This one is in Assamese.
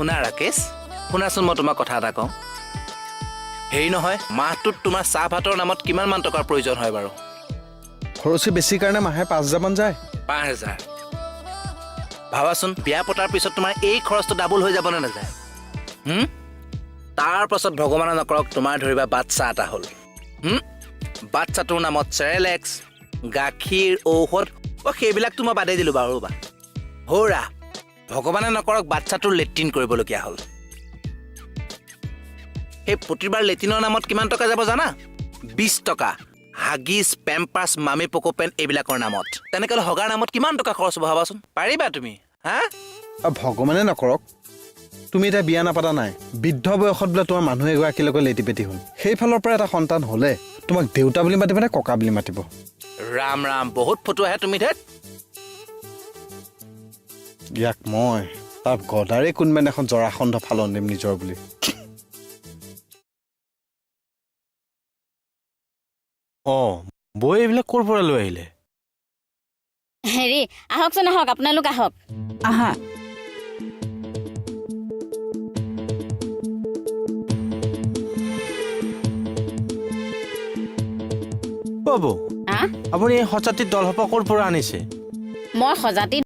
শুনা ৰাকেশ, শুনাচোন মই তোমাক কথা এটা কওঁ। হেৰি নহয়, মাহটোত তোমাৰ চাহ ভাতৰ নামত কিমান মান টকাৰ প্ৰয়োজন হয় বাৰু? খৰচী বেছি কাৰণে মাহে 5,000 মান যায়। 5,000। ভাবাচোন, বিয়া পতাৰ পিছত তোমাৰ এই খৰচটো ডাবল হৈ যাব নে নাযায়? তাৰ পাছত ভগৱানে নকৰক তোমাৰ ধৰিবা বাচ্চা এটা হ'ল। বাচ্চাটোৰ নামত চেৰেলেক্স, গাখীৰ, ঔষধ, সেইবিলাকতো মই বাদেই দিলোঁ বাৰু। ৰ'বা, হৌৰা, ভগৱানে নকৰক বাচ্চাটোৰ লেট্ৰিন কৰিবলগীয়া হ'ল। সেই প্ৰতিবাৰ লেট্ৰিনৰ নামত কিমান টকা যাব জানা? 20 টকা। হাগিছ, পেম্পাছ, মামী পক'পেন এইবিলাকৰ নামত। তেনেকৈ হগাৰ নামত কিমান টকা খৰচ হ'ব ভাবাচোন। পাৰিবা তুমি? হা? ভগৱানে নকৰক তুমি এতিয়া বিয়া নাপাতা নাই, বৃদ্ধ বয়সত বোলে তোমাৰ মানুহ এগৰাকীৰ লগত লেটি পেটি হ'ল, সেইফালৰ পৰা এটা সন্তান হ'লে তোমাক দেউতা বুলি মাতিব নে ককা বুলি মাতিব? ৰাম ৰাম, বহুত ফটো আহে তুমি ধেত। ইয়াক মই তাৰ গদাৰে কোনবান এখন জৰাখণ্ড ফালন দিম নিজৰ বুলি। বৌ এইবিলাক ক'ৰ পৰা লৈ আহিলে? হেৰি, আহকচোন আহক, আপোনালোক আহক। আহা। বৌ, আহ, আপুনি এই সজাতিৰ দলসোপা ক'ৰ পৰা আনিছে? মই সজাতি